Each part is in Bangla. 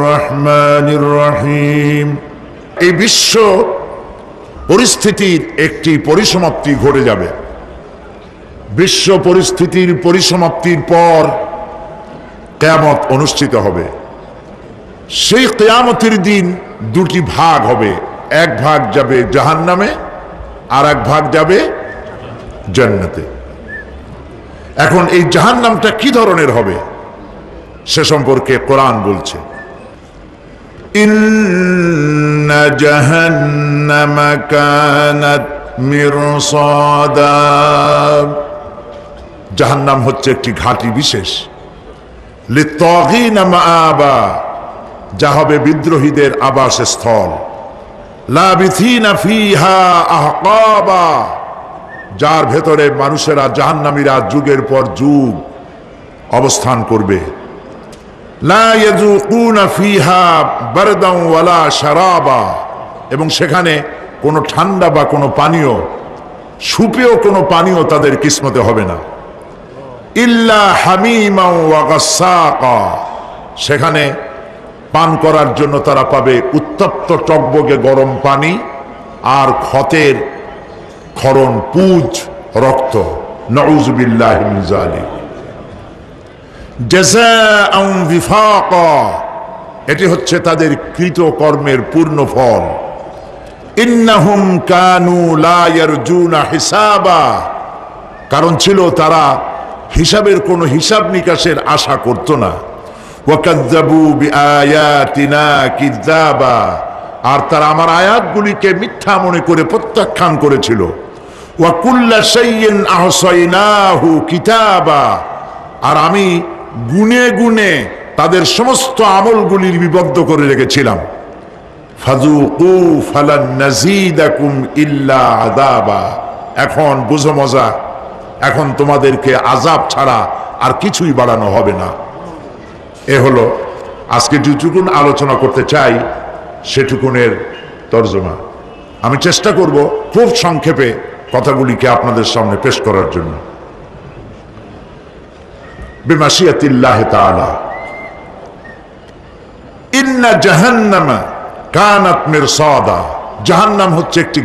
রহমানির রহিম। এই বিশ্ব পরিস্থিতির একটি পরিসমাপ্তি ঘটে যাবে। বিশ্ব পরিস্থিতির পরিসমাপ্তির পর কিয়ামত অনুষ্ঠিত হবে। সেই কিয়ামতের দিন দুটি ভাগ হবে, এক ভাগ যাবে জাহান্নামে আর এক ভাগ যাবে জান্নাতে। এখন এই জাহান্নামটা কি ধরনের হবে সে সম্পর্কে কোরআন বলছে, ইন্না জাহান্নামা কানাত মিরসাদা। জাহান্নাম হচ্ছে একটি ঘাঁটি বিশেষ, লিত্তাগীনা মাআবা, যা হবে বিদ্রোহীদের আবাসস্থল, লাবিথিনা ফিহা আহকাবা, যার ভেতরে মানুষেরা জাহান্নামীরা যুগের পর যুগ অবস্থান করবে। লা ইয়াযুকুনা ফিহা বারদান ওয়ালা শারাবা, এবং সেখানে কোনো ঠান্ডা বা কোনো পানীয়, সুপেয় কোনো পানীয় তাদের কিসমতে হবে না। ইল্লা হামিমা ওয়া গাসসাকা, সেখানে পান করার জন্য তারা পাবে উত্তপ্ত টকবগে গরম পানি আর ক্ষতের ক্ষরণ পুজ রক্ত। নাউযু বিল্লাহি মিন যালিক। জাযাআন বিফাকা, এটি হচ্ছে তাদের কৃত কর্মের পূর্ণ ফল। ইন্নাহুম কানু লা ইয়ারজুনা হিসাবা, কারণ ছিল তারা হিসাবের কোনো হিসাব নিকাশের আশা করত না। ওয়াকাযযাবু বিআয়াতিনা কিযাবা, আর তারা আমার আয়াতগুলিকে মিথ্যা মনে করে প্রত্যাখ্যান করেছিল। ওয়া কুল্লা শাইইন আহসাইনাহু কিতাবা, আর আমি গুনে গুনে তাদের সমস্ত আমলগুলি লিপিবদ্ধ করে রেখেছিলাম। ফাযুকু ফালান নাযীদাকুম ইল্লা আযাবা, এখন বুঝো মজা, এখন তোমাদেরকে আযাব ছাড়া আর কিছুই বাড়ানো হবে না। এ হলো আজকে যেটুকুন আলোচনা করতে চাই সেটুকুনের তর্জমা। আমি চেষ্টা করব খুব সংক্ষেপে কথাগুলিকে আপনাদের সামনে পেশ করার জন্য। বিমাশিয়াতিল্লাহি তাআলা। ইন্না জাহান্নামা কানাত মিরসাদা, জাহান্নাম হচ্ছে একটি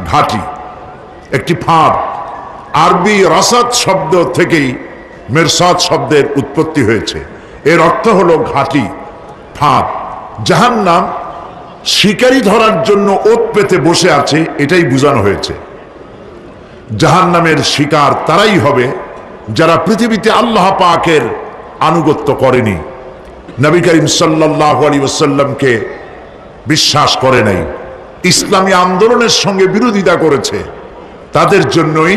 ঘাঁটি, একটি ফাঁদ। আরবি রাসাদ শব্দ থেকেই মিরসাদ শব্দের উৎপত্তি হয়েছে। এর অর্থ হলো ঘাঁটি, ফাঁদ। জাহান্নাম শিকারি ধরার জন্য ওত পেতে বসে আছে, এটাই বোঝানো হয়েছে। জাহান্নামের শিকার তারাই হবে যারা পৃথিবীতে আল্লাহ পাকের আনুগত্য করেনি, নবী করিম সাল্লাল্লাহু আলাইহি ওয়াসাল্লামকে বিশ্বাস করে নাই, ইসলামী আন্দোলনের সঙ্গে বিরোধিতা করেছে, তাদের জন্যই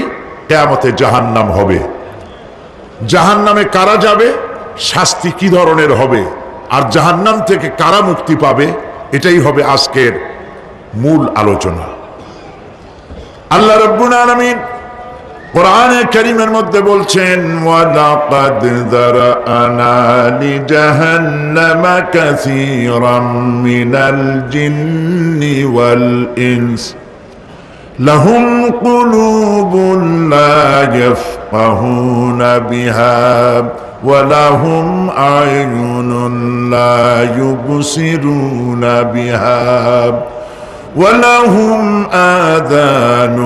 কিয়ামতে জাহান্নাম হবে। জাহান্নামে কারা যাবে, শাস্তি কি ধরনের হবে, আর জাহান্নাম থেকে কারা মুক্তি পাবে, এটাই হবে আজকের মূল আলোচনা। আল্লাহ রাব্বুল আলামিন কোরআনে কারীমের মধ্যে বলছেন, ওয়ালাকাদ যারানা লিজাহান্নামা কাসীরাম মিনাল জিন্নি ওয়াল ইনস লাহুম কুলুবুন লা ইয়াফকাহুনা বিহা ওয়া লাহুম আ'য়ুনুন লা ইউবসিরুনা বিহা ولهم آذان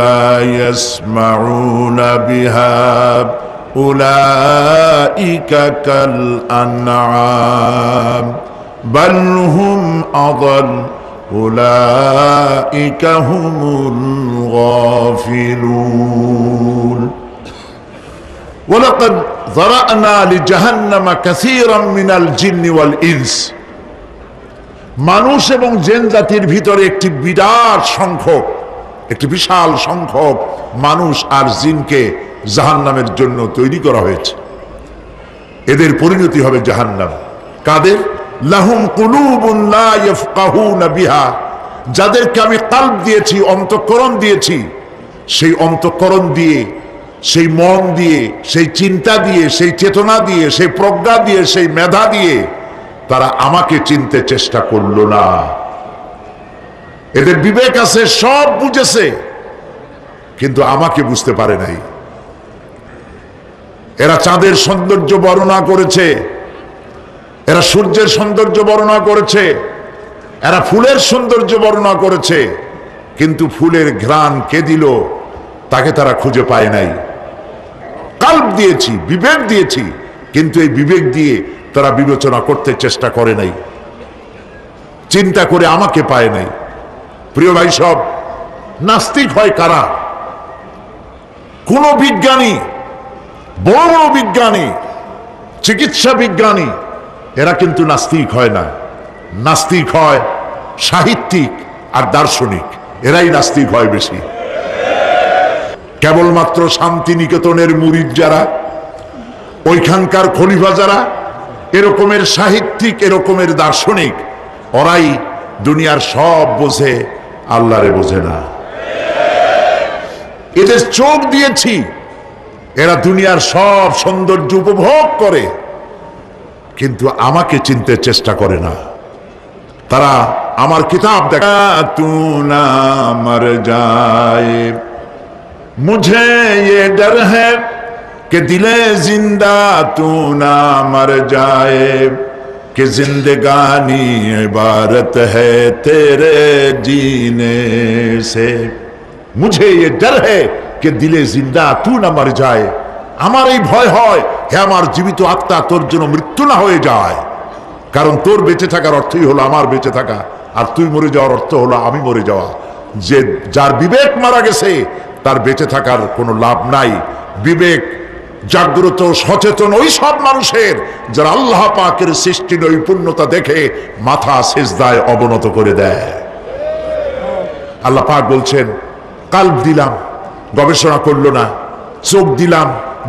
لا يسمعون بها أولئك كالأنعام بل هم أضل أولئك هم الغافلون ولقد ذرأنا لجهنم كثيرا من الجن والإنس। মানুষ এবং জিন জাতির ভিতরে একটি বিরাট সংখ্যক, একটি বিশাল সংখ্যক মানুষ আর জিনকে জাহান্নামের জন্য তৈরি করা হয়েছে। এদের পরিণতি হবে জাহান্নাম। কাদের? লাহুম কুলুবুন লা ইয়াফকাহুনা বিহা, যাদেরকে আমি কলব দিয়েছি, অন্তঃকরণ দিয়েছি, সেই অন্তঃকরণ দিয়ে, সেই মন দিয়ে, সেই চিন্তা দিয়ে, সেই চেতনা দিয়ে, সেই প্রজ্ঞা দিয়ে, সেই মেধা দিয়ে তারা আমাকে চিনতে চেষ্টা করলো না। এদের বিবেক আছে, সব বুঝেছে, কিন্তু আমাকে বুঝতে পারে নাই। এরা চাঁদের সৌন্দর্য বর্ণনা করেছে, এরা সূর্যের সৌন্দর্য বর্ণনা করেছে, এরা ফুলের সৌন্দর্য বর্ণনা করেছে, কিন্তু ফুলের ঘ্রাণ কে দিল তাকে তারা খুঁজে পায় নাই। কাল্ব দিয়েছি, বিবেক দিয়েছি, কিন্তু এই বিবেক দিয়ে তারা বিবেচনা করতে চেষ্টা করে নাই, চিন্তা করে আমাকে পায় নাই। প্রিয় ভাই সব, নাস্তিক হয় কারা? কোন বিজ্ঞানী, বড় বড় বিজ্ঞানী, চিকিৎসা বিজ্ঞানী, এরা কিন্তু নাস্তিক হয় না। নাস্তিক হয় সাহিত্যিক আর দার্শনিক, এরাই নাস্তিক হয় বেশি। কেবলমাত্র শান্তিনিকেতনের মুরিদ যারা, ওইখানকার খলিফা যারা, এরকমের সাহিত্যিক, এরকমের দার্শনিক, ওরাই দুনিয়ার সব বোঝে, আল্লাহরে বোঝে না। এদের চোখ দিয়েছি, এরা দুনিয়ার সব সৌন্দর্য উপভোগ করে, কিন্তু আমাকে চিনতে চেষ্টা করে না। তারা আমার কিতাব দেখা তু না মর যায়, মুঝে ये डर है कि दिले जिंदा तू ना मर जाए, कि जिंदगानी इबारत है तेरे जीने से। मुझे ये डर है कि दिले जिंदा तू ना मर जाए, আমার এই ভয় হয় হে আমার জীবিত আত্মা, তোর জন্য মৃত্যু না হয়ে যায়। কারণ তোর বেঁচে থাকার অর্থই হলো আমার বেঁচে থাকা, আর তুই মরে যাওয়ার অর্থ হলো আমি মরে যাওয়া। যে যার বিবেক মারা গেছে তার বেঁচে থাকার কোনো লাভ নাই। বিবেক জাগ্রত সচেতন ওই সব মানুষের যারা আল্লাহ পাকের সৃষ্টি নৈপুণ্যতা দেখে মাথা সিজদায় অবনত করে দেয়। আল্লাহ পাক বলছেন, কাল্ব দিলাম, গবেষণা করলো না, চোখ দিলাম,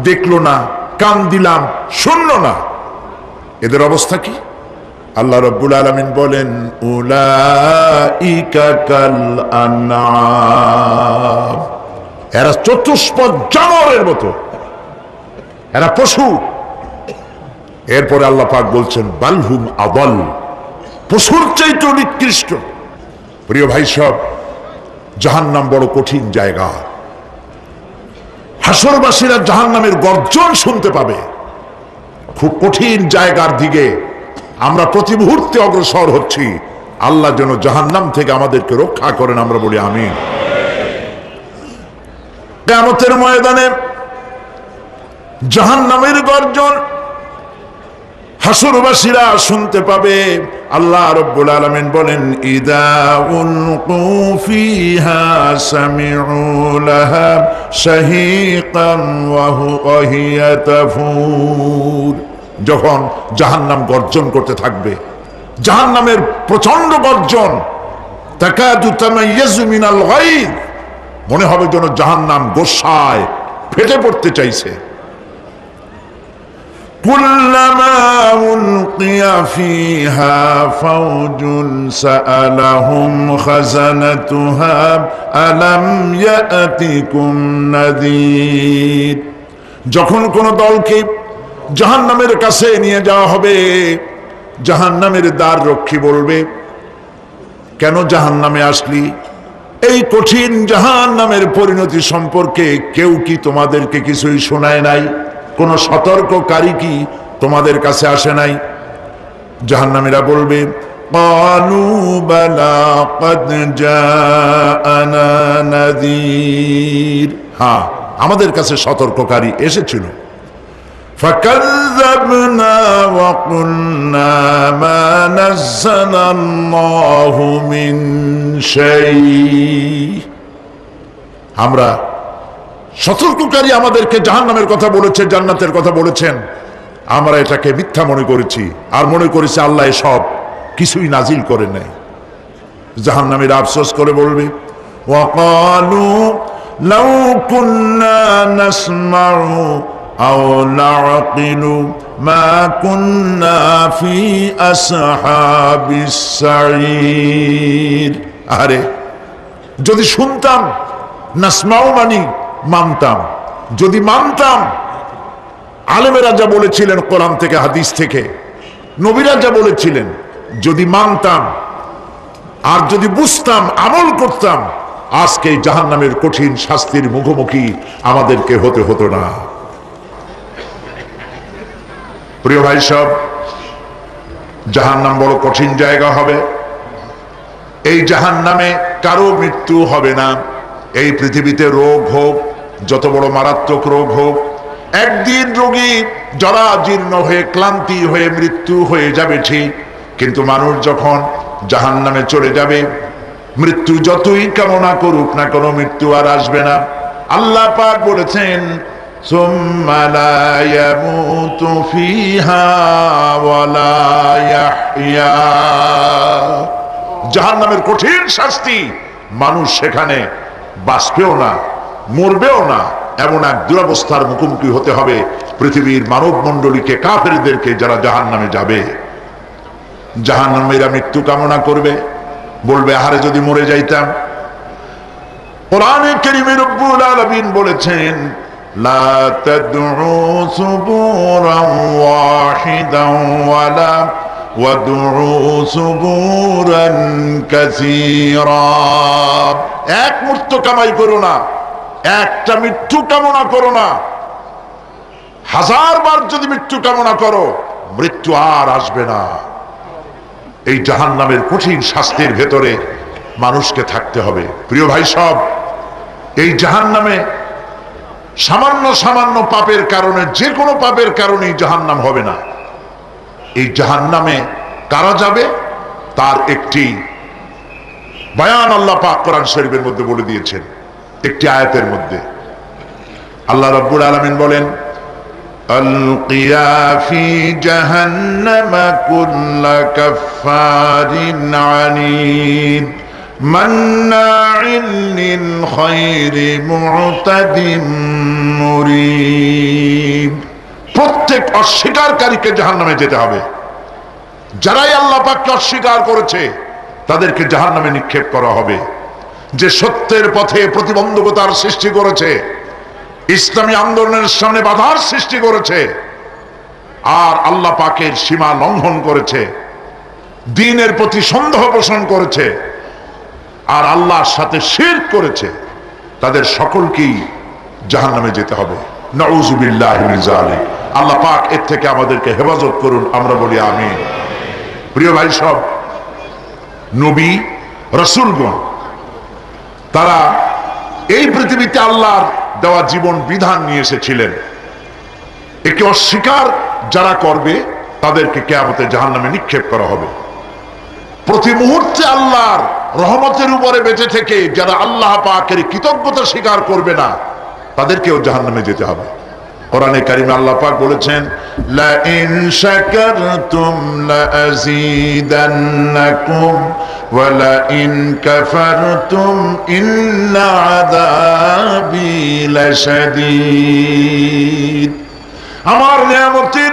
দেখলো না, কান দিলাম, শুনলো না। এদের অবস্থা কি? আল্লাহ রাব্বুল আলামিন বলেন, উলাইকা কাল আনআম, এরা চতুষ্পদ জানোয়ারের মতো, এরা পশু। এরপরে আল্লাহ পাক বলছেন, বালহুম আদাল, পশুর চাইতে নিকৃষ্ট। প্রিয় ভাই সব, জাহান্নাম বড় কঠিন জায়গা। হাসরবাসীরা জাহান্নামের গর্জন শুনতে পাবে। খুব কঠিন জায়গার দিকে আমরা প্রতি মুহূর্তে অগ্রসর হচ্ছি। আল্লাহ যেন জাহান্নাম থেকে আমাদেরকে রক্ষা করেন, আমরা বলি আমিন। কিয়ামতের ময়দানে জাহান্নামের গর্জন হাসরবাসীরা শুনতে পাবে। আল্লাহ রাব্বুল আলামিন বলেন, ইদা উলকু ফিহা সামিউ লাহা শাহীকান ওয়া হিয়া তাফুর। যখন জাহান্নাম গর্জন করতে থাকবে, জাহান্নামের প্রচন্ড গর্জন, তাকাদু তামাইয়াজু মিনাল গায়দ, মনে হবে যেন জাহান্নাম গোসায় ফেটে পড়তে চাইছে। কুল্লামা উলকিয়া ফিহা ফাওজুন সাআলাহুম খাজানাতুহা আলাম ইয়াতিকুম নাযীর। যখন কোন দলকে জাহান্নামের কাছে নিয়ে যাওয়া হবে, জাহান্নামের দ্বার রক্ষী বলবে, কেন জাহান্নামে আসলি? এই কঠিন জাহান্নামের পরিণতি সম্পর্কে কেউ কি তোমাদেরকে কিছুই শোনায় নাই? কোন সতর্ককারী কি তোমাদের কাছে আসে নাই? জাহান্নামীরা বলবে, ক্বালু বালা ক্বাদ জাআনা নাযীর, হ্যাঁ আমাদের কাছে সতর্ককারী এসেছিল। ফাকাযযাবনা ওয়া কুলনা মা নাযালাল্লাহু মিন শাই, আমরা সতর্ককারী আমাদেরকে জাহান্নামের কথা বলেছে, জান্নাতের কথা বলেছেন, আমরা এটাকে মিথ্যা মনে করেছি আর মনে করেছি আল্লাহ সব কিছুই নাজিল করে নাই। জাহান্নামীরা আফসোস করে বলবে, ওয়াকালু লাউ কুন্না নাসমাউ আও নাআকিলু মা কুন্না ফি আসহাবিস সাঈর। আরে যদি শুনতাম, নাসমাউ মানি মানতাম, যদি মানতাম, আলেমেরা যা বলেছিলেন কোরআন থেকে হাদিস থেকে, নবীরা যা বলেছিলেন, যদি মানতাম আর যদি বুঝতাম, আমল করতাম, আজকে জাহান্নামের কঠিন শাস্তির মুখোমুখি আমাদেরকে হতে হতো না। প্রিয় ভাই সব, জাহান্নাম বড় কঠিন জায়গা হবে। এই জাহান্নামে কারো মৃত্যু হবে না। এই পৃথিবীতে রোগ হোক, যত বড় মারাত্মক রোগ হোক, একদিন রোগী জরাজীর্ণ হয়ে ক্লান্তি হয়ে মৃত্যু হয়ে যাবে ঠিক, কিন্তু মানুষ যখন জাহান্নামে চলে যাবে, মৃত্যু যতই কামনা করুক না কোনো মৃত্যু আর আসবে না। আল্লাহ পাক বলেছেন, সুম্মা লা ইয়ামুতু ফিহা ওয়া লা ইয়াহইয়া। জাহান্নামের কঠিন শাস্তি, মানুষ সেখানে বাঁচবেও না, মরবেও না, এমন এক দুরবস্থার মুখোমুখি হতে হবে পৃথিবীর মানব মণ্ডলীকে, কাফেরদেরকে, যারা জাহান্নামে যাবে। জাহান্নামীরা মৃত্যু কামনা করবে, বলবে আহারে যদি মরে যাইতাম। কোরআনে কারীমে রব্বুল আলামিন বলেছেন, লা তাদউ সুবুরান ওয়াহিদান ওয়ালা ওয়াদউ সুবুরান কাসীরা। এক মৃত্যু কামাই করো না, একটা মৃত্যু কামনা করো না। 1000 বার যদি মৃত্যু কামনা করো, মৃত্যু আর আসবে না। এই জাহান্নামের কঠিন শাস্তির ভেতরে মানুষকে থাকতে হবে। প্রিয় ভাই সব, এই জাহান্নামে সামান্য সামান্য পাপের কারণে, যে কোনো পাপের কারণেই জাহান্নাম হবে না। এই জাহান্নামে কারা যাবে তার একটি বয়ান আল্লাহ পাক কোরআন শরীফের মধ্যে বলে দিয়েছেন। একটি আয়াতের মধ্যে আল্লাহ রাব্বুল আলামিন বলেন, আলকিয়া ফি জাহান্নামা কুল্লা কাফফারিন আনিদ মান্নাইন লিল খায়রি মু'তাদিম মুরিব। প্রত্যেক অস্বীকারীকে জাহান্নামে যেতে হবে। যারাই আল্লাহ পাককে অস্বীকার করেছে তাদেরকে জাহান্নামে নিক্ষেপ করা হবে। যে সত্যের পথে প্রতিবন্ধকতার সৃষ্টি করেছে, ইসলামী আন্দোলনের সামনে বাধার সৃষ্টি করেছে, আর আল্লাহ পাকের সীমা লঙ্ঘন করেছে, দ্বীনের প্রতি সন্দেহ পোষণ করেছে, আর আল্লাহর সাথে শিরক করেছে, তাদের সকলকেই জাহান্নামে যেতে হবে। নাউযুবিল্লাহি মিন যালিক। আল্লাহ পাক এর থেকে আমাদেরকে হেফাজত করুন, আমরা বলি আমিন। প্রিয় ভাই সব, নবী রাসূলগণ তারা এই পৃথিবীতে আল্লাহর দেওয়া জীবন বিধান নিয়ে এসেছিলেন। একে অস্বীকার যারা করবে তাদেরকে কিয়ামতে জাহান্নামে নিক্ষেপ করা হবে। প্রতি মুহূর্তে আল্লাহর রহমতের উপরে বেঁচে থেকে যারা আল্লাহ পাকের কৃতজ্ঞতা স্বীকার করবে না, তাদেরকেও জাহান্নামে যেতে হবে। কোরআনে কারিমে আল্লাহ পাক বলেছেন, লা ইন শাকারতুম লা আযীদান্নাকুম ওয়া লা ইন কাফারতুম ইন্না আযাবি লাশাদীদ। আমার নিয়ামতের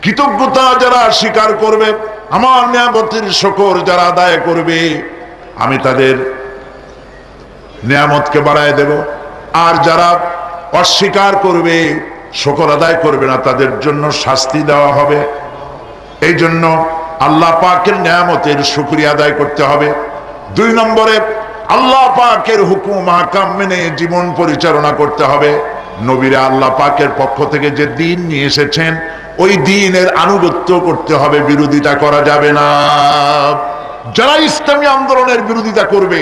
কৃতজ্ঞতা যারা স্বীকার করবে, আমার নিয়ামতের শুকর যারা আদায় করবে, আমি তাদের নিয়ামতকে বাড়ায় দেব। আর যারা অস্বীকার করবে, শুকর আদায় করবে না, তাদের জন্য শাস্তি দেওয়া হবে। এই জন্য আল্লাহ পাকের নিয়ামতের শুকরিয়া আদায় করতে হবে। 2 নম্বরে আল্লাহ পাকের হুকুম আহকাম মেনে জীবন পরিচালনা করতে হবে। নবীরা আল্লাহ পাকের পক্ষ থেকে যে দ্বীন নিয়ে এসেছেন, ওই দ্বীনের আনুগত্য করতে হবে, বিরোধিতা করা যাবে না। যারা ইসলামী আন্দোলনের বিরোধিতা করবে,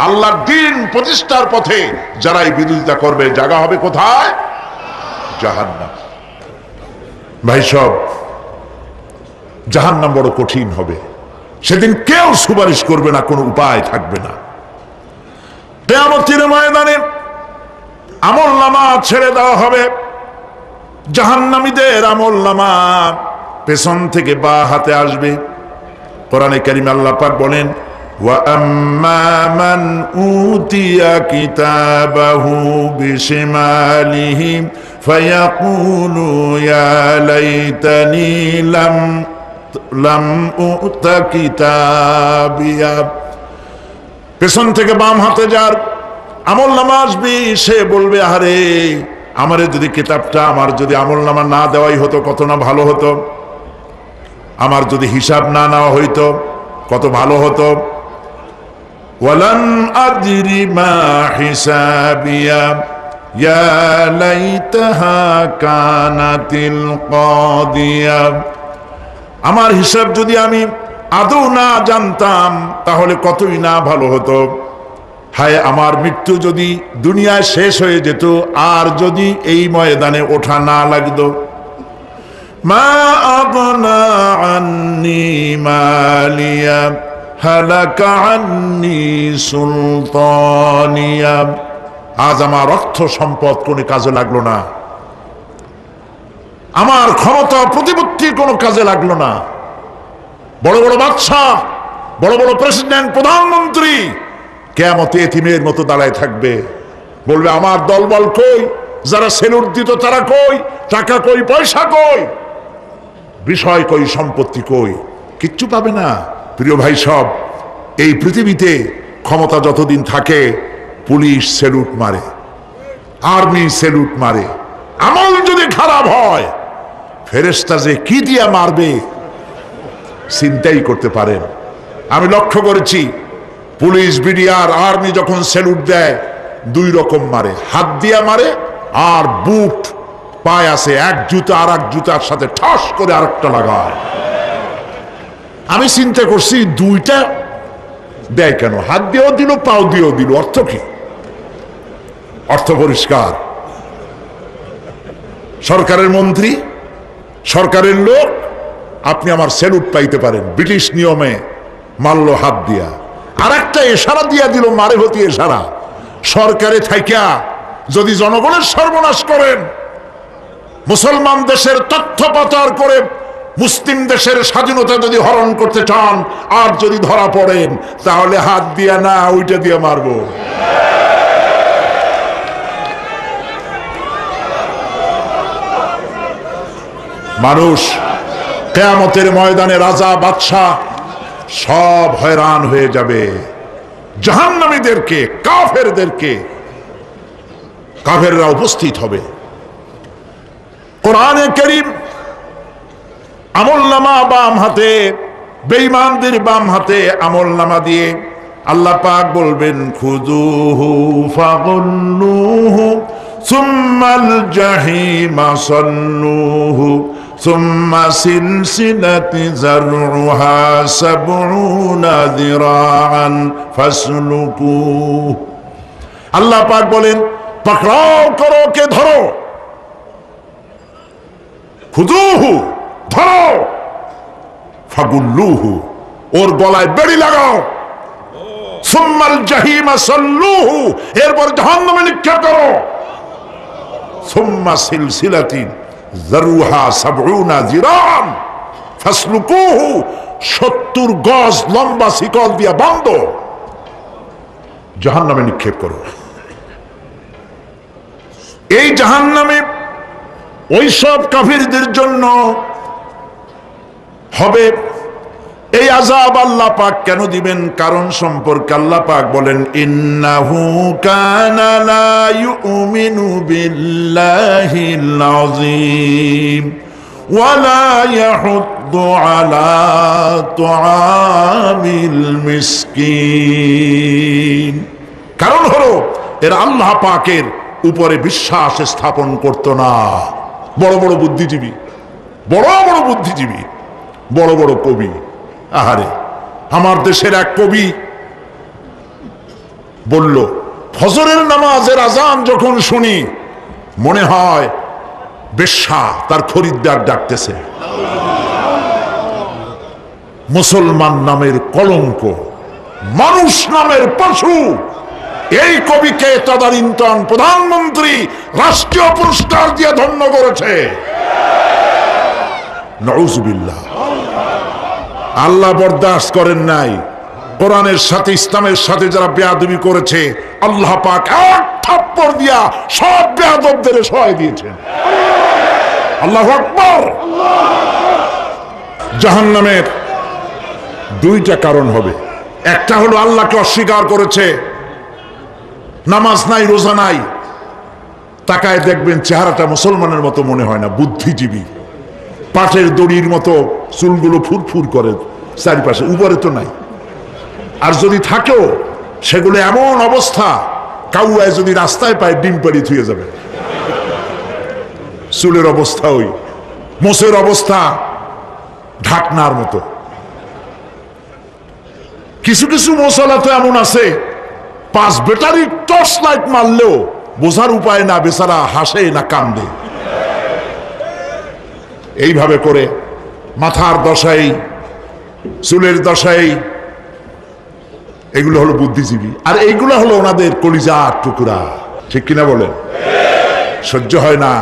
আল্লাহর দ্বীন প্রতিষ্ঠার পথে যারাই বিরোধিতা করবে, জায়গা হবে কোথায়? জাহান্নাম। ভাই সব, জাহান্নাম বড় কঠিন হবে। সেদিন কেউ সুপারিশ করবে না, কোনো উপায় থাকবে না। কিয়ামতের ময়দানে আমলনামা ছেড়ে দেওয়া হবে। জাহান্নামীদের আমলনামা পেছন থেকে বা হাতে আসবে। কোরআনে কারিমে আল্লাহ পাক বলেন, ওয়া আম্মা মান উতিয়া কিতাবাহু বিশিমালিহি ফায়াকুলু ইয়া লাইতানি লাম উতা কিতাবিয়া। পেছন থেকে বাম হাতে যার আমলনামা আসবে, সে বলবে, আরে আমারে যদি কিতাবটা, আমার যদি আমলনামা না দেওয়াই হতো কত না ভালো হতো, আমার যদি হিসাব না নেওয়া হইতো কত ভালো হতো। ওয়ালাম আদরি মা হিসাবিয়া ইয়া লাইতাহা কানাতিল কাদিয়া। আমার হিসাব যদি আমি আদৌ না জানতাম তাহলে কতই না ভালো হতো। হায় আমার মৃত্যু যদি দুনিয়ায় শেষ হয়ে যেত, আর যদি এই ময়দানে ওঠা না লাগতো। মা আগনা আন্নি মালিয়া হালাকা আন্নি সুলতানিয়া। আজ আমার অর্থ সম্পদ কোনো কাজে লাগলো না, আমার ক্ষমতা প্রতিপত্তি কোনো কাজে লাগলো না। বড় বড় বাদশাহ, বড় বড় প্রেসিডেন্ট, প্রধানমন্ত্রী কিয়ামতে এতিমের মতো দাঁড়ায় থাকবে, বলবে আমার দলবল কই, যারা সেলুট দিত তারা কই, টাকা কই, পয়সা কই, বিষয় কই, সম্পত্তি কই, কিচ্ছু পাবে না। প্রিয় ভাই সব, এই পৃথিবীতে ক্ষমতা যতদিন থাকে পুলিশ সেলুট মারে, আর্মি সেলুট মারে। আমল যদি খারাপ হয় ফেরেশতা যে কি দিয়ে মারবে চিন্তাই করতে পারেন। আমি লক্ষ্য করেছি পুলিশ, বিডিআর, আর্মি যখন সেলুট দেয় দুই রকম মারে, হাত দিয়ে মারে আর বুট পায় আছে এক জুতা আর এক জুতার সাথে ঠাস করে আরেকটা লাগায়। আমি চিন্তা করছি দুইটা দেয় কেন, হাত দিয়েও দিল পাও দিয়েও দিল, অর্থ কি? অর্থ পরিষ্কার। সরকারের মন্ত্রী, সরকারের লোক, আপনি আমার সেলুট পাইতে পারেন, ব্রিটিশ নিয়মে মারল হাত দিয়া, আর একটা ইশারা দিয়া দিল, মারে হতি ইশারা। সরকারে থাইকা যদি জনগণের সর্বনাশ করেন, মুসলমান দেশের তথ্য পাচার করে মুসলিম দেশের স্বাধীনতা যদি হরণ করতে চান, আর যদি ধরা পড়েন তাহলে হাত দিয়া না ওইটা দিয়ে মারবো। মানুষ কিয়ামতের ময়দানে রাজা বাদশাহ সব হয়রান হয়ে যাবে। জাহান্নামীদেরকে, কাফেরদেরকে, কাফেররা উপস্থিত হবে। কোরআনে কারীম আমলনামা বাম হাতে, বেঈমানদের বাম হাতে আমলনামা দিয়ে আল্লাহ পাক বলবেন খুযুহু ফাগুল্লুহু সুম্মাল জাহিমা সাল্লুহু সুম্মা সিলসিলাতি যারউহা সাবউনা যিরাআন ফাসলুকুহু। আল্লাহ পাক বলেন পাকড়াও করো, কে ধরো, খুযুহু ধরো, ফাগুল্লুহু ওর গলায় বেড়ি লাগাও, সুম্মাল জাহিমা সাল্লুহু এরপর জাহান্নামে নিক্ষেপ করো, সুম্মা সিলসিলাতি যারউহা সাবউনা যিরাআন ফাসলুকুহু 70 গজ লম্বা শিকল দিয়া বাঁধো, জাহান্নামে নিক্ষেপ করো। এই জাহান্নামে ওই সব কাফিরদের জন্য হবে। এই আযাব আল্লাহ পাক কেন দিবেন, কারণ সম্পর্কে আল্লাহ পাক বলেন ইন্নাহু কানা লা ইউমিনু বিল্লাহিল আযীম ওয়া লা ইয়াহুদ্দু আলা তুআমিল মিসকিন। কারণ হলো এরা আল্লাহ পাকের উপরে বিশ্বাস স্থাপন করত না। বড় বড় বুদ্ধিজীবী, বড় বড় বুদ্ধিজীবী, বড় বড় কবি, আহারে আমার দেশের এক কবি বলল ফজরের নামাজের আজান যখন শুনি মনে হয় বেশ্যা তার খরিদ্দার ডাকতেছে। মুসলমান নামের কলঙ্ক, মানুষ নামের পশু। এই কবিকে তদানীন্তন প্রধানমন্ত্রী রাষ্ট্রীয় পুরস্কার দিয়ে ধন্য করেছে। নাউযুবিল্লাহ। আল্লাহ বরদাস্ত করেন নাই। কোরআনের সাথে ইসলামের সাথে যারা বেয়াদবি করেছে আল্লাহ পাক এক থাপ্পড় দিয়া সব বেয়াদবদের সহায় দিয়েছেন। আল্লাহু আকবার। জাহান্নামের দুইটা কারণ হবে। একটা হলো আল্লাহকে অস্বীকার করেছে, নামাজ নাই, রোজা নাই, তাকায় দেখবেন চেহারাটা মুসলমানের মতো মনে হয় না, বুদ্ধিজীবী, পাটের দড়ির মতো চুলগুলো ফুরফুর করে চারিপাশে, উপরে তো নাই। আর যদি থাকেও সেগুলো এমন অবস্থা, কাউয়ায় যদি রাস্তায় পায় ডিম পাড়ি থুয়ে যাবে। চুলের অবস্থা ওই, মোষের অবস্থা ঢাকনার মতো। কিছু কিছু মশলা তো এমন আছে 5 ব্যাটারি টর্চ লাইট মারলেও বোঝার উপায় না, বেচারা হাসে না কান্দে। এইভাবে করে মাথার দশাই, চুলের দশাই, এগুলো হলো বুদ্ধিজীবী। আর এইগুলো হলো ওনাদের কলিজার টুকরা। ঠিক কিনা বলেন? সহ্য হয় না,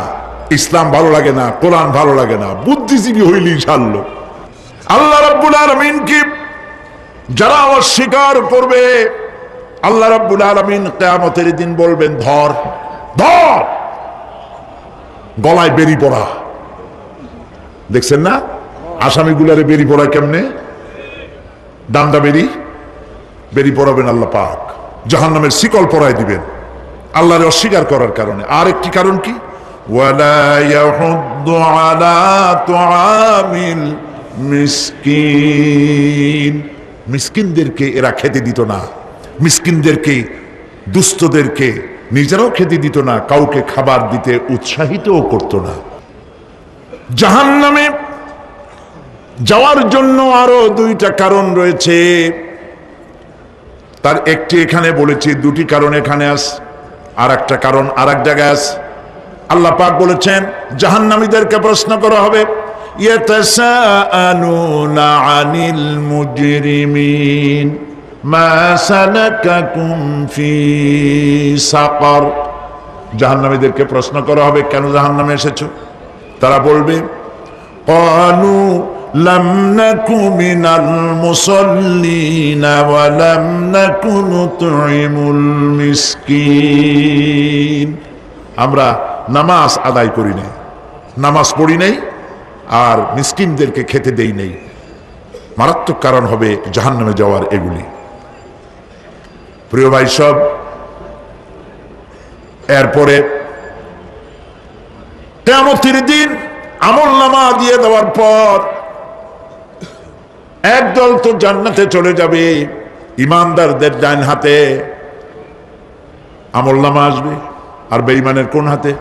ইসলাম ভালো লাগে না, কোরআন ভালো লাগে না, বুদ্ধিজীবী হইলেই ছাড়লো। আল্লাহ রাব্বুল আলামিন কি যারা অস্বীকার করবে, আল্লাহ রাব্বুল আলামিন কিয়ামতের দিন বলবেন, ধর ধর, গলায় বেরি পড়া। দেখছেন না আসামিগুলারে বেরি পড়ায় কেমনে? ডান্ডা বেরি পড়াবেন আল্লাহ পাক, জাহান্নামের শিকল পরায় দিবেন আল্লাহরে অস্বীকার করার কারণে। আর একটি কারণ কি? ওয়ালা ইয়াহুদ্দু আলা তুআমিল মিসকিন। মিসকিনদেরকে এরা খেতে দিত না, মিসকিনদেরকে, দুস্থদেরকে নিজেরাও খেতে দিত না, কাউকে খাবার দিতে উৎসাহিতও করত না। জাহান্নামে যাওয়ার জন্য আরো 2টা কারণ রয়েছে। তার একটি এখানে বলেছি, 2টি কারণ এখানে আছে, আর একটা কারণ আর এক জায়গায় আছে। আল্লাহ পাক বলেছেন জাহান্নামীদেরকে প্রশ্ন করা হবে, ইয়াতাসাআলুনা আনিল মুজরিমিন মা সালাকাকুম ফি সাকার। জাহান্নামীদেরকে প্রশ্ন করা হবে, কেন জাহান্নামে এসেছো? তারা বলবে, ক্বালু লাম নাকু মিনাল মুসাল্লিনা ওয়া লাম নাকু নুতঈমুল মিসকিন। আমরা নামাজ আদায় করি নাই, নামাজ পড়ি নাই, আর মিসকিনদেরকে খেতে দেই নাই। মারাত্মক কারণ হবে জাহান্নামে যাওয়ার এগুলি। প্রিয় ভাই সব, এরপরে কিয়ামতের দিন আমলনামা দিয়ে দেওয়ার পর একদল তো জান্নাতে চলে যাবে, ইমানদারদের ডান হাতে আমলনামা আসবে, আর বেঈমানের কোন হাতে?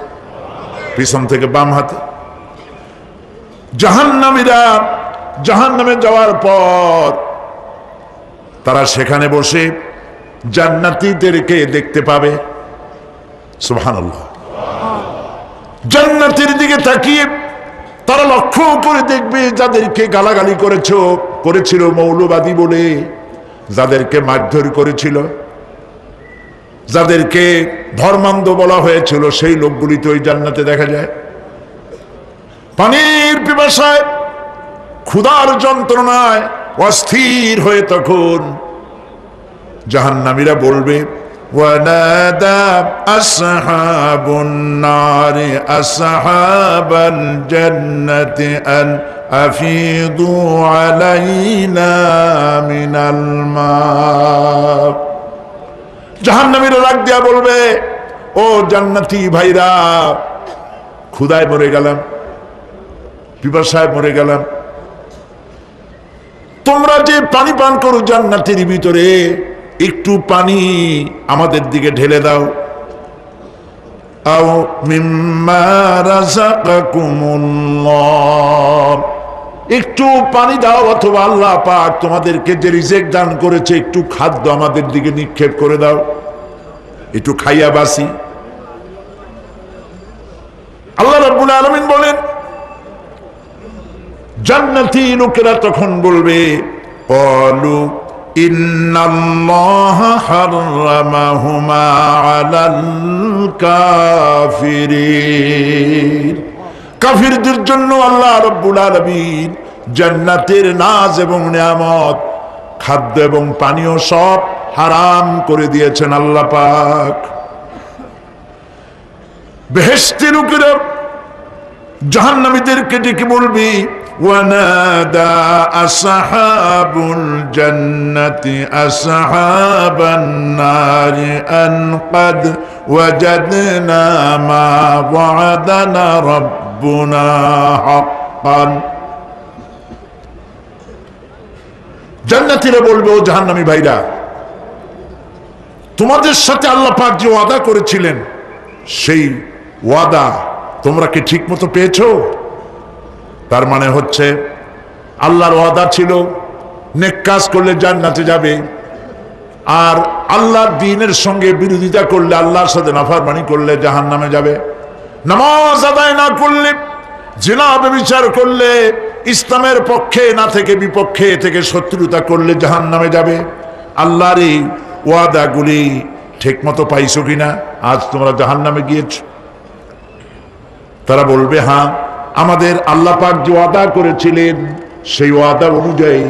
পিছন থেকে বাম হাতে। জাহান্নামীরা জাহান্নামে যাওয়ার পর তারা সেখানে বসে জান্নাতীদেরকে দেখতে পাবে। সুবহানাল্লাহ। জান্নাতের দিকে তাকিয়ে তারা লক্ষ্য করে দেখবে যাদেরকে গালাগালি করেছিল মৌলবাদী বলে, যাদেরকে মারধর করেছিল, যাদেরকে ধর্মান্ধ বলা হয়েছিল, সেই লোকগুলি তো ওই জান্নাতে দেখা যায়। পানির পিপাসায়, ক্ষুধার যন্ত্রণায় অস্থির হয়ে তখন জাহান্নামীরা বলবে, ওয়ানাদা আসহাবুন নারি আসহাবাল জান্নাতি আন আফিদু আলাইনা মিনাল মা। জাহান্নামীরা ডাক দিয়া বলবে, ও জান্নাতি ভাইরা, ক্ষুধায় মরে গেলাম, পিপাসায় মরে গেলাম, তোমরা যে পানি পান করো জান্নাতের ভিতরে, একটু পানি আমাদের দিকে ঢেলে দাও। আও মিম্মা রাযাকাকুমুল্লাহ, একটু পানি দাও, অথবা আল্লাহ পাক তোমাদেরকে যে রিজিক দান করেছে একটু খাদ্য আমাদের দিকে নিক্ষেপ করে দাও, একটু খাইয়া বাসি। আল্লাহ রাব্বুল আলামিন বলেন, জান্নাতি লোকেরা তখন বলবে, ক্বালু ইন্নাল্লাহা হাররামাহুমা আলাল কাফিরিন। কাফিরদের জন্য আল্লাহ রাব্বুল আলামিন জান্নাতের নাজ এবং নিয়ামত, খাদ্য এবং পানীয় সব হারাম করে দিয়েছেন আল্লাহ পাক। বেহেশতি লোকেরা জাহান্নামীদেরকে ডেকে বলবি, ওয়ানাদা আসহাবুল জান্নাতি আসহাবান নারি আন ক্বাদ ওয়াজাদনা মা ওয়া'দানা রাব্বুনা হাক্কান। জান্নাতীরা বলবে, ও জাহান্নামী ভাইরা, তোমাদের সাথে আল্লাহ পাক যে ওয়াদা করেছিলেন সেই ওয়াদা তোমরা কি ঠিক মতো পেয়েছো? তার মানে হচ্ছে আল্লাহর ওয়াদা ছিল নেক কাজ করলে জান্নাতে যাবে, আর আল্লাহর দ্বীনের সঙ্গে বিরোধিতা করলে, আল্লাহর সাথে নাফরমানি করলে জাহান্নামে যাবে। নামাজ আদায় না করলে, জিনা ব্যভিচার করলে, ইসলামের পক্ষে না থেকে বিপক্ষে থেকে শত্রুতা করলে জাহান্নামে যাবে। আল্লাহর এই ওয়াদাগুলি ঠিক মতো পাইছো কিনা? আজ তোমরা জাহান্নামে গিয়েছ। তারা বলবে, হ্যাঁ, আমাদের আল্লাহ পাক যে ওয়াদা করেছিলেন সেই ওয়াদা অনুযায়ী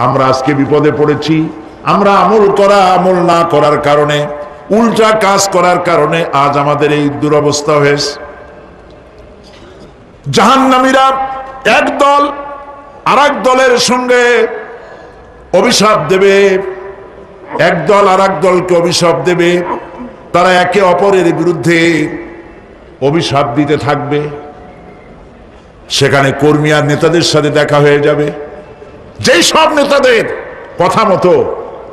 আমরা আজকে বিপদে পড়েছি। আমরা আমল না করার কারণে, উল্টা কাজ করার কারণে আজ আমাদের এই দুরবস্থা হয়েছে। জাহান্নামীরা এক দল আরেক দলের সঙ্গে অভিশাপ দেবে, এক দল আরেক দলকে অভিশাপ দেবে। তারা একে অপরের বিরুদ্ধে অভিশাপ দিতে থাকবে। সেখানে কর্মী আর নেতাদের সাথে দেখা হয়ে যাবে। যেই সব নেতাদের কথা মতো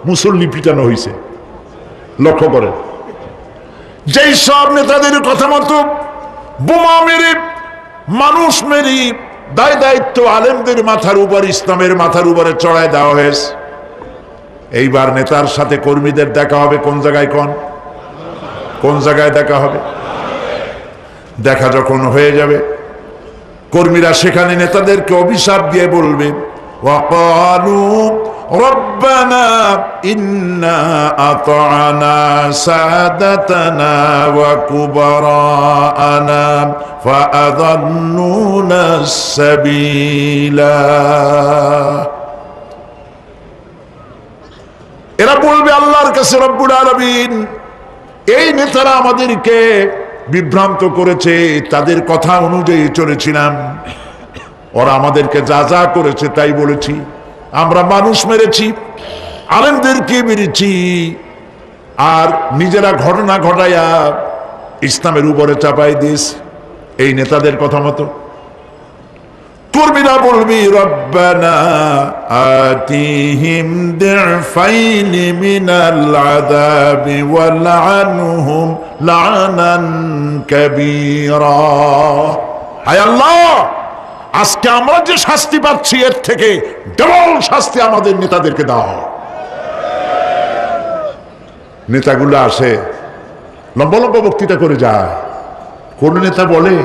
মুসল্লি পিটানো হয়েছে, লক্ষ্য করে, যেই সব নেতাদের কথা মতো বোমা মেরে, মানুষ মেরে দায় দায়িত্ব আলেমদের মাথার উপর, ইসলামের মাথার উপরে চড়ায় দেওয়া হয়েছে। এইবার নেতার সাথে কর্মীদের দেখা হবে কোন জায়গায়? কোন জায়গায় দেখা হবে? দেখা যখন হয়ে যাবে, কর্মীরা সেখানে নেতাদেরকে অভিশাপ দিয়ে বলবে, ওয়াকালু রব্বানা ইন্না আতা'না সাদাতানা ওয়া কুবারানা ফাআযাল্লুনা সাবিলা। এরা বলবে আল্লাহর কাছে, রব্বুল আলামিন, এই নেতারা আমাদেরকে বিভ্রান্ত করেছে, তাদের কথা অনুযায়ী চলেছিলাম, ওরা আমাদেরকে যা যা করেছে তাই বলেছি। আমরা মানুষ মেরেছি, আলেমদেরকে মেরেছি, আর নিজেরা ঘটনা ঘটাইয়া ইসলামের উপরে চাপাই দিয়েছি এই নেতাদের কথা মতো। কর্মীরা বলবি, রব্বানা আতিহিম দিফাইনি মিনাল আযাবি ওয়ালআনহুম লা'নান কাবীরা। হায় আল্লাহ, আজকে আমরা যে শাস্তি পাচ্ছি এর থেকে ডবল শাস্তি আমাদের নেতাদেরকে দাও। নেতাগুলো আসে, লম্বা লম্বা বক্তৃতা করে যায়। কোন নেতা বলে,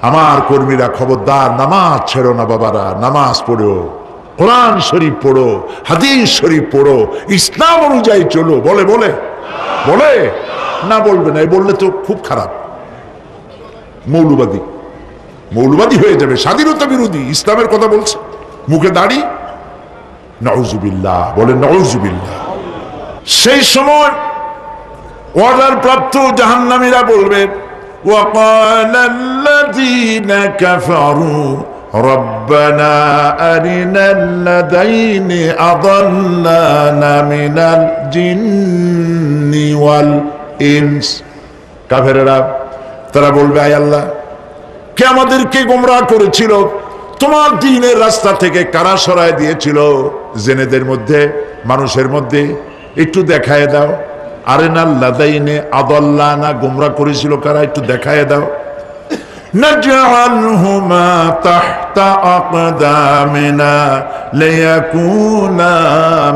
আমার কর্মীরা খবরদার, নামাজ ছেড়ো না বাবারা, নামাজ পড়ো, কোরআন শরীফ পড়ো, হাদিস শরীফ পড়ো, ইসলাম অনুযায়ী চলো। বলে বলে বলে না, বলবে না। বললে তো খুব খারাপ, মৌলবাদী হয়ে যাবে, স্বাধীনতা বিরোধী। ইসলামের কথা বলছে, মুখে দাড়ি, নাউজুবিল্লাহ, বলে নাউজুবিল্লাহ। সেই সময় অর্ডার প্রাপ্ত জাহান্নামীরা বলবে, وقال الذين كفروا ربنا أرنا الذين أضلانا من الجن والإنس। কাফেররা তারা বলবে, আয় আল্লাহ, কে আমাদেরকে গোমরাহ করেছিল, তোমার দ্বীনের রাস্তা থেকে কারা সরায় দিয়েছিল, জেনেদের মধ্যে, মানুষের মধ্যে, একটু দেখায় দাও। আরেনাল লাদাইনে আদাল্লানা, গোমরাহ করেছিল কারা, একটু দেখায় দাও। নাজআলহুমা তাহতা আকদামিনা লিয়াকুনা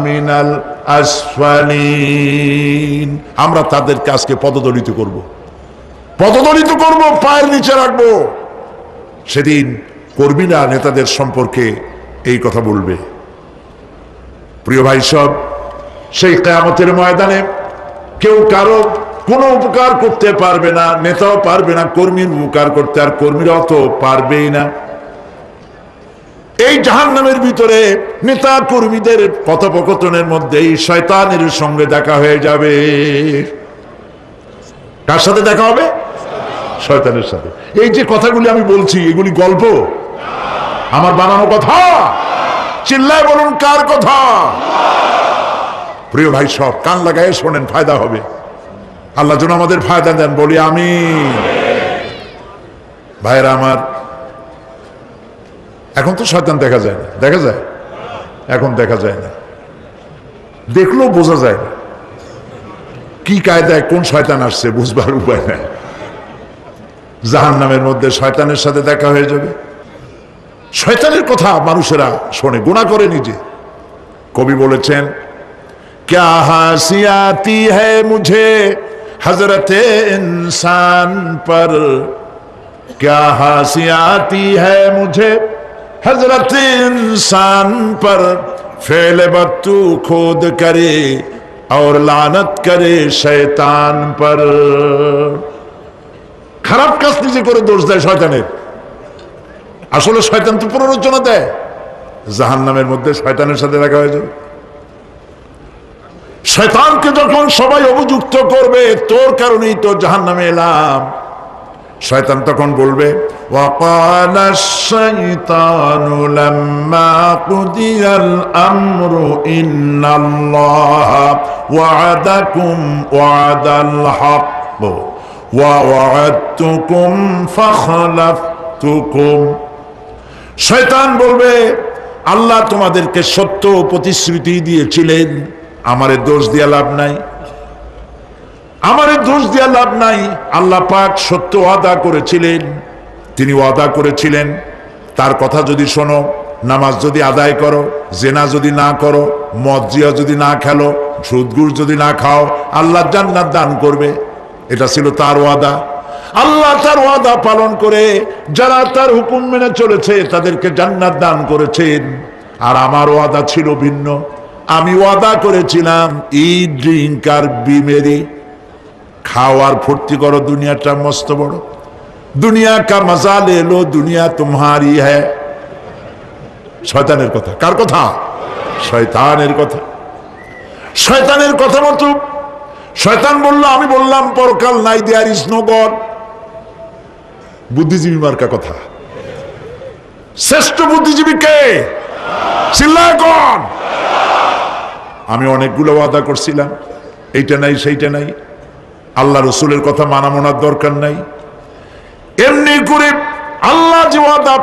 মিনাল আসফালিন। আমরা তাদেরকে আজকে পদদলিত করব, পায়ের নিচে রাখবো। সেদিন কর্মীরা নেতাদের সম্পর্কে এই কথা বলবে। প্রিয় ভাই সব, সেই কিয়ামতের ময়দানে কেউ কারো কোনো উপকার করতে পারবে না, নেতাও পারবে না কর্মীর উপকার করতে, আর কর্মীরাও তো পারবেই না। এই জাহান্নামের ভিতরে নেতা কর্মীদের কথোপকথনের মধ্যেই শয়তানের সঙ্গে দেখা হয়ে যাবে। কার সাথে দেখা হবে? শয়তানের সাথে। এই যে কথাগুলি আমি বলছি, এগুলি গল্প, আমার বানানো কথা? চিল্লায় বলুন, কার কথা? প্রিয় ভাই সব, কান লাগায় শোনেন, ফায়দা হবে। আল্লাহ যেন আমাদের ফায়দা দেন, বলি আমিন। ভাইরা আমার, এখন তো শয়তান দেখা যায় না, দেখা যায়? এখন দেখা যায় না, দেখলেও বোঝা যায় না কি কায়দায় কোন শয়তান আসছে, বুঝবার উপায় নাই। জাহান্নামের মধ্যে শয়তানের সাথে দেখা হয়ে যাবে। শয়তানের কথা মানুষেরা শোনে, গুনাহ করে নিজে। কবি বলেছেন, क्या हंसी आती है मुझे हजरत इंसान पर, क्या हंसी आती है मुझे हजरत इंसान पर, फेल बत्तू खोद करे और लानत करे शैतान पर। খারাপ কাজ নিজে করে দোষ দেয় শয়তানের। আসলে শয়তান তো প্ররোচনা দেয়, জাহান্নামের মধ্যে শয়তানের সাথে দেখা হয়ে যাবে। শয়তানকে যখন সবাই অভিযুক্ত করবে, তোর কারণেই তো জাহান্নামে এলাম, শয়তান তখন বলবে, وَقَالَ الشَّيْطَانُ لَمَّا قُضِيَ الْأَمْرُ إِنَّ اللَّهَ وَعَدَكُمْ وَعْدَ الْحَقِّ وَوَعَدتُّكُمْ فَخَلَفْتُكُمْ। শয়তান বলবে, আল্লাহ তোমাদেরকে সত্য প্রতিশ্রুতি দিয়েছিলেন, আমারে দোষ দিয়া লাভ নাই, আমারে দোষ দিয়া লাভ নাই। আল্লাহ পাক সত্য ওয়াদা করেছিলেন, তিনি ওয়াদা করেছিলেন তার কথা যদি শোনো, নামাজ যদি আদায় করো, জেনা যদি না করো, মদ জিয়া যদি না খেলো, সুদগুর যদি না খাও, আল্লাহ জান্নাত দান করবে। এটা ছিল তার ওয়াদা। আল্লাহ তার ওয়াদা পালন করে যারা তার হুকুম মেনে চলেছে তাদেরকে জান্নাত দান করেছেন। আর আমার ওয়াদা ছিল ভিন্ন। আমি ওয়াদা করেছিলাম, ইট ড্রিঙ্ক আর বি মেরি, খাওয়ার ফুর্তি করো, দুনিয়াটা মস্ত বড়, দুনিয়া কা মজা লে লো, দুনিয়া তোমারি হ্যায়। শয়তানের কথা। কার কথা? শয়তানের কথা। শয়তানের কথা মতো শয়তান বলল, আমি বললাম পরকাল নাই, দেয়ার ইজ নো গড। বুদ্ধিজীবী মার্কা কথা। শ্রেষ্ঠ বুদ্ধিজীবী কে? চিল্লায় কোন? আমি অনেকগুলো ওয়াদা করছিলাম, এইটা নাই সেইটা নাই, আল্লাহ রসুলের কথা মানা মনার দরকার নাই। এমনি করে আল্লাহ যে ওয়াদা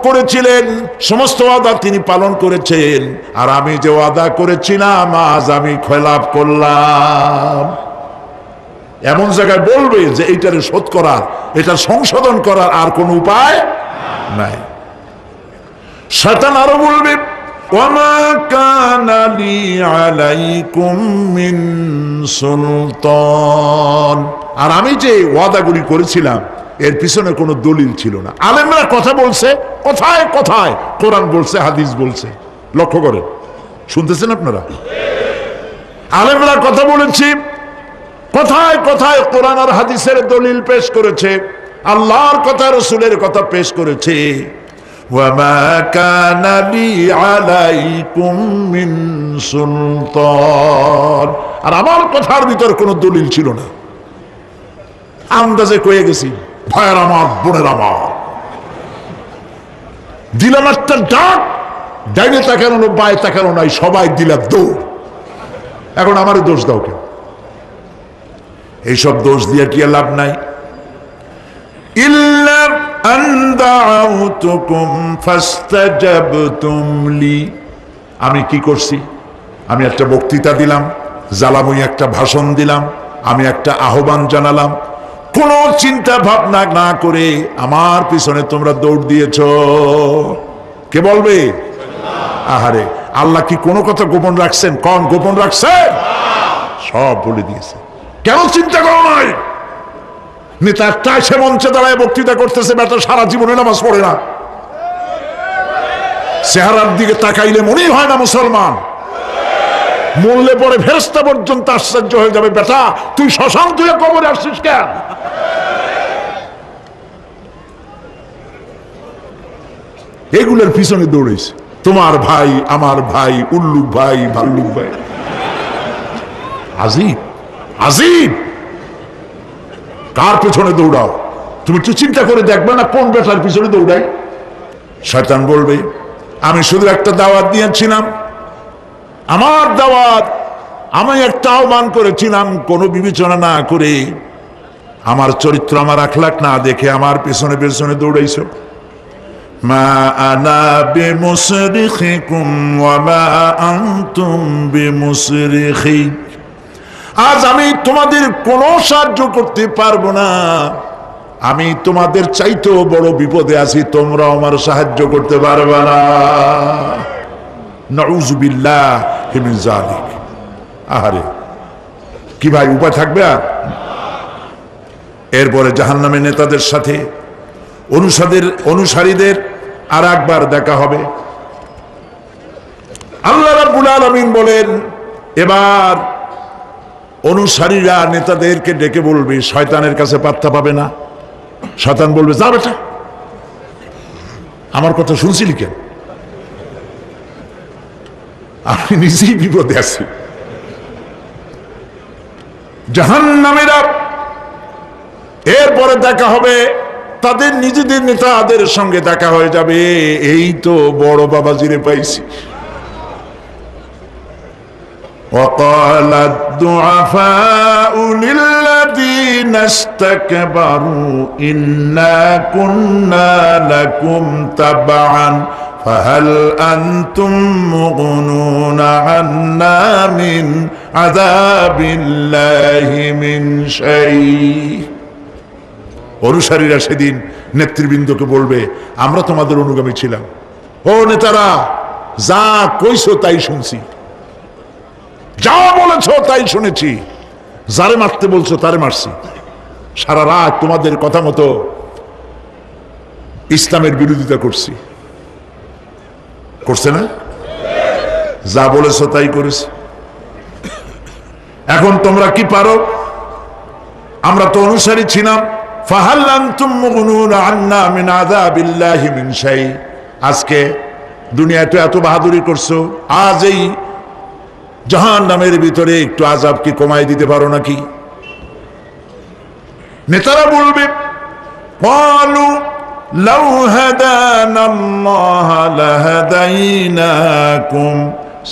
করেছিলেন সমস্ত ওয়াদা তিনি পালন করেছেন, আর আমি যে ওয়াদা করেছিলাম আজ আমি খেলাফ করলাম। এমন জায়গায় বলবে যে এইটারে শোধ করার, এটা সংশোধন করার আর কোন উপায় নাই। শয়তান আরো বলবে, ওয়ামা কানা লি আলাইকুম মিন সুলতান, আর আমি যে ওয়াদাগুলি করেছিলাম এর পিছনে কোনো দলিল ছিল না। আলেমরা কথা বলছে, কথায় কথায় কোরআন বলছে, হাদিস বলছে। লক্ষ্য করেন, শুনতেছেন আপনারা? আলেমরা কথা বলেছি, কথায় কথায় কোরআন আর হাদিসের দলিল পেশ করেছে, আল্লাহর কথা রসুলের কথা পেশ করেছে। ওয়ামা কানা লি আলাইকুম মিন সুলতান, আর আমার কথার ভিতর কোনো দলিল ছিল না। আন্দাজে কয়ে গেছি, ভাইয়ের আমার, বোনের আমার, দিলাম একটা ডাক, ডাইনে তাকানো বায়ে তাকানো নাই, সবাই দিলাম দৌড়। এখন আমারও দোষ দাও কেন? এইসব দোষ দিয়ে কি লাভ নাই। ইল্লা আন দাউতুকুম ফাস্তাজাবতুম লি, আমি কি করছি? আমি একটা বক্তৃতা দিলাম, জ্বালাময়ী একটা ভাষণ দিলাম, আমি একটা আহ্বান জানালাম, কোন চিন্তা ভাবনা না করে আমার পিছনে তোমরা দৌড় দিয়েছ। কে বলবে? আহারে, আল্লাহ কি কোনো কথা গোপন রাখছেন? কোন গোপন রাখছেন? সব বলে দিয়েছে। কেন চিন্তা করো নাই? নেতাটা সে মঞ্চে দাঁড়ায় বক্তৃতা করতেছে, বেটা সারা জীবনে নামাজ পড়ে না, চেহারার দিকে তাকাইলে মনেই হয় না মুসলমান, মরলে পরে ফেরেশতা পর্যন্ত আশ্চর্য হয়ে যাবে, বেটা তুই শ্মশান তুই কবরে আসছিস কেন? এগুলোর পিছনে দৌড়েছে তোমার ভাই, আমার ভাই, উল্লুক ভাই, ভাল্লুক ভাই। আজিব আজিব, কার পেছনে দৌড়াও? তুমি একটু চিন্তা করে দেখবে না কোন বেটার পিছনে দৌড়াই? শয়তান বলবে, আমি শুধু একটা দাওয়াত দিয়েছিলাম, আমার দাওয়াত, আমি একটা আহ্বান করেছিলাম, কোনো বিবেচনা না করে, আমার চরিত্র, আমার আখলাক না দেখে আমার পেছনে পেছনে দৌড়াইছ। মা আনা বিমুসরিখিকুম ওয়া মা আনতুম বিমুসরিখি, আজ আমি তোমাদের কোনো সাহায্য করতে পারবো না, আমি তোমাদের চাইতেও বড় বিপদে আছি, তোমরা আমার সাহায্য করতে পারবে না। নাউযু বিল্লাহি মিন যালিক। আহারে কি ভাই, উপায় থাকবে আর? এরপরে জাহান্নামের নেতাদের সাথে অনুসারীদের আর একবার দেখা হবে। আল্লাহ রাব্বুল আলামিন বলেন, এবার অনুসারীরা নেতাদেরকে ডেকে বলবে, শয়তানের কাছে পাত্তা পাবে না। শয়তান বলবে, যা বেটা, আমার কথা শুনছিলি কেন? আমি নিজেই বিপদে আছি। জাহান্নামীরা এরপরে দেখা হবে, তাদের নিজেদের নেতাদের সঙ্গে দেখা হয়ে যাবে, এই তো বড় বাবাজিরে পাইছি। وقال الضعفاء للذين استكبروا إنا كنا لكم تبعا فهل أنتم مغنون عنا من عذاب الله من شيء। অনুসারীরা সেদিন নেতৃবৃন্দকে বলবে, আমরা তোমাদের অনুগামী ছিলাম, ও নেতারা, যা কইছো তাই শুনছি, যা বলেছ তাই শুনেছি, যারে মারতে বলছো তারে মারছি, সারা রাত তোমাদের কথা মতো ইসলামের বিরোধিতা করছি। করছে না? যা বলেছ তাই করেছি। এখন তোমরা কি পারো? আমরা তো অনুসারী ছিলাম। ফাহাল আনতুম মুগনুনা আন্না মিন আযাবিল্লাহি মিন শাই। আজকে দুনিয়াতে এত বাহাদুরি করছো, আজ এই জাহান্নামের ভিতরে একটু আযাব কি কমাই দিতে পারো নাকি? নেতারা বলবে, ক্বালু লাউ হাদানাল্লাহ লাহাদাইনাকুম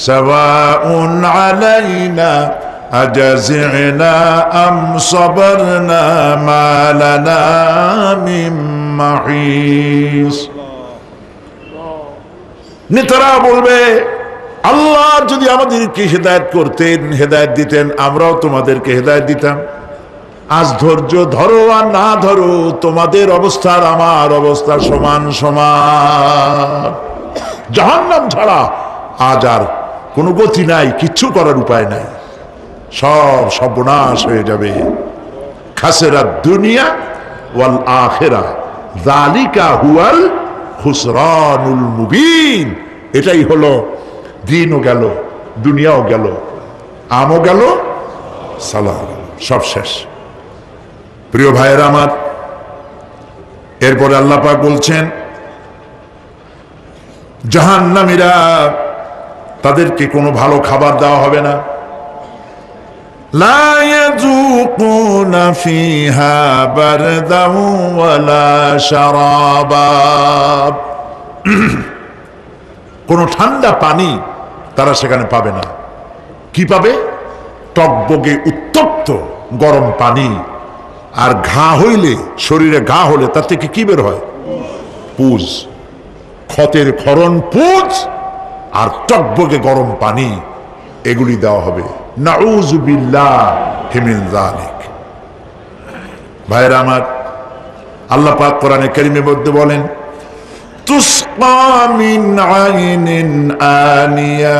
সাওয়াউন আলাইনা আজাযিনা আম সাবারনা মা লানা মিন মাহিস। নেতারা বলবে, আল্লাহ যদি আমাদেরকে হেদায়েত করতেন, হেদায়েত দিতেন, আমরাও তোমাদেরকে হেদায়েত দিতাম। আজ ধৈর্য ধরো আর না ধরো, তোমাদের অবস্থার আমার অবস্থা সমান সমান। জাহান্নাম ছাড়া আজ আর কোনো গতি নাই, কিচ্ছু করার উপায় নাই, সব সর্বনাশ হয়ে যাবে। খাসিরাত দুনিয়া ওয়াল আখিরা যালিকা হুয়াল খুসরানুল মুবিন। এটাই হলো, দিনও গেল, দুনিয়াও গেল, আমও গেল, সালাহ গেল, সব শেষ। প্রিয় ভাইয়েরা আমার, এরপরে আল্লাহ পাক বলছেন, জাহান্নামীরা, তাদেরকে কোনো ভালো খাবার দেওয়া হবে না। লা ইয়াযুকুনা ফিহা বারদান ওয়ালা শারাবা। কোনো ঠান্ডা পানি তারা সেখানে পাবে না। কি পাবে? টকবগে উত্তপ্ত গরম পানি। আর ঘা হইলে, শরীরে ঘা হলে তার থেকে কি বের হয়? পুজ, ক্ষতের ক্ষরণ পুজ আর টকবগে গরম পানি, এগুলি দেওয়া হবে। নাউযু বিল্লাহি মিন যালিক। ভাইরা আমার, আল্লাহ পাক কোরআনে কারীমের মধ্যে বলেন, তুসকা মিন আইনিন আনিয়া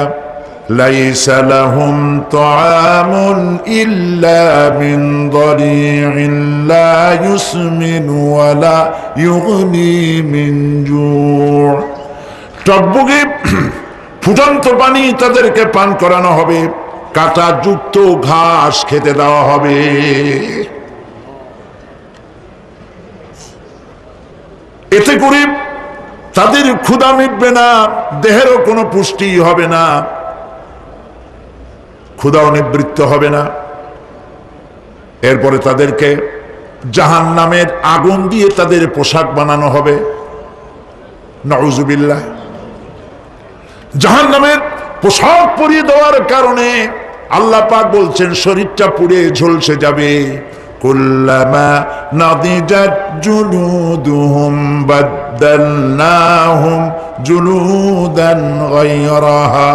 লাইসা লাহুম তাআমুন ইল্লা মিন দারি'in লা ইউসমিনু ওয়া লা ইউগনি মিন জু'। টকবগে ফুটন্ত পানি তাদেরকে পান করানো হবে, কাঁটা যুক্ত ঘাস খেতে দেওয়া হবে। এতে করে তাদের ক্ষুধা মিটবে না, দেহেরও কোনো পুষ্টি হবে না, ক্ষুধাও নিবৃত্ত হবে না। এরপরে তাদেরকে জাহান্নামের আগুন দিয়ে তাদের পোশাক বানানো হবে। নাউযুবিল্লাহ। জাহান্নামের পোশাক পরিয়ে দেওয়ার কারণে আল্লাহ পাক বলছেন, শরীরটা পুড়ে ঝলসে যাবে। কুল্লামা নাদিজাত জুলুদুহুম বাদদালনাহুম জুলুদান গায়রাহা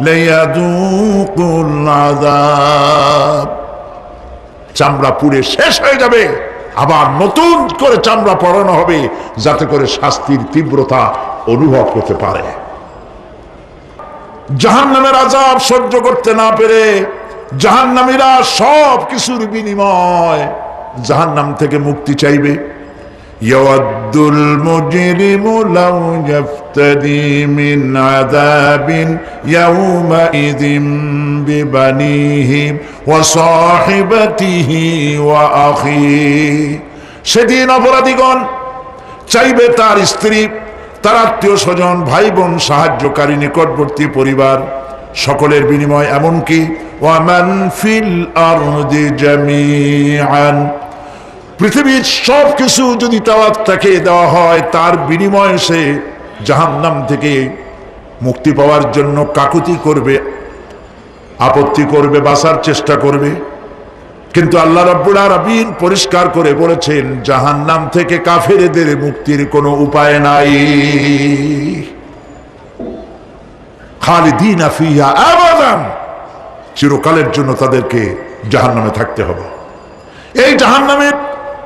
লিয়াযুকুল আযাব। চামড়া পুড়ে শেষ হয়ে যাবে, আবার নতুন করে চামড়া পরানো হবে, যাতে করে শাস্তির তীব্রতা অনুভব করতে পারে। জাহান্নামের আযাব সহ্য করতে না পেরে জাহান্নামীরা সব কিছুর বিনিময় জাহান্নাম থেকে মুক্তি চাইবে। ইয়াওয়াদ্দুল মুজরিমু লাউ ইয়াফতাদি মিন আযাবিন ইয়াওমাইযিন বিবানিহি ওয়া সাহিবাতিহি ওয়া আখিহি। সেদিন অপরাধীগণ চাইবে তার স্ত্রী, তার আত্মীয় স্বজন, ভাই বোন, সাহায্যকারী, নিকটবর্তী পরিবার সকলের বিনিময়, এমনকি ওয়ামান ফিল আরদি জামিআন, পৃথিবীর সব কিছু যদি তাকে দেওয়া হয়, তার বিনিময়ে সে জাহান্নাম থেকে মুক্তি পাওয়ার জন্য কাকুতি করবে, আপত্তি করবে, বাঁচার চেষ্টা করবে। কিন্তু আল্লাহ রাব্বুল আলামিন পরিষ্কার করে বলেছেন, জাহান্নাম থেকে কাফেরদের মুক্তির কোনো উপায় নাই। খালিদিনা ফিহা আবাদান, চিরকালের জন্য তাদেরকে জাহান্নামে থাকতে হবে। এই জাহান্নামের